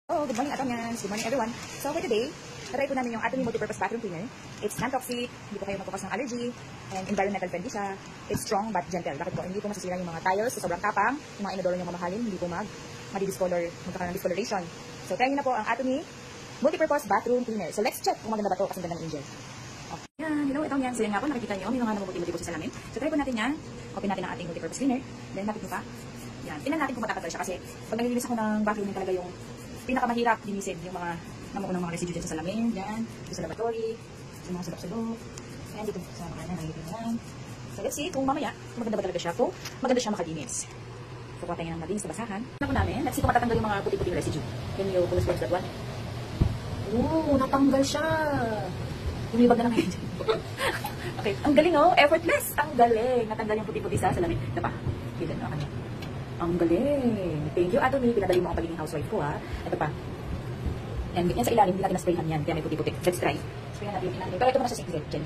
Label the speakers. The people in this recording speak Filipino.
Speaker 1: Oh, good morning, Atonyans. Good morning, everyone. So, for today, try po namin yung Atomy Multipurpose Bathroom Cleaner. It's non-toxic, hindi po kayo magpukas ng allergy, and environmental friendly siya. It's strong but gentle. Bakit po? Hindi po masisira yung mga tiles sa sobrang tapang, yung mga inodoro nyo mamahalin, hindi po magkakaroon ng discoloration. So, try nyo na po ang Atomy Multipurpose Bathroom Cleaner. So, let's check kung maganda ba ito kasi ganda ng Angel. Okay. Yan, hello, Atonyans. So, yan nga po, nakikita nyo, may mga namumuti-muti po sa salamin. So, try po natin yan. Open natin ang ating multipurpose cleaner. Then, lapit nyo pa. Yan, tingnan natin kung matatagal siya kasi pag nalilinis ako ng vacuum, yun talaga yung pinakamahirap linisin yung mga namuunang mga residue dyan sa salamin, dyan, dito sa laboratory, sa mga sulok-sulok, and dito sa mga nakikita na yan. So let's see kung mamaya, kung maganda ba talaga siya, kung maganda siya makalinis. So kuha tayo ng malinis sa basahan. Ano po namin, let's see kung matatanggal yung mga puti-puting residue. Can you pull us towards that one? Oo, natanggal siya. Lumibag na lang ngayon dyan. Okay, ang galing oh, effortless. Ang galing. Natanggal yung puti-puti sa salamin. Ito pa, dito na kanya. Ang galing. Thank you, Atomy. Pinadali mo ang pagiging housewife ko, ha. Ito pa. And yan sa ilalim, hindi natin na-sprayhan yan. Kaya may puti-puti. Let's try. Sprayan natin yung inalim. Pero ito muna sa sink, Jen.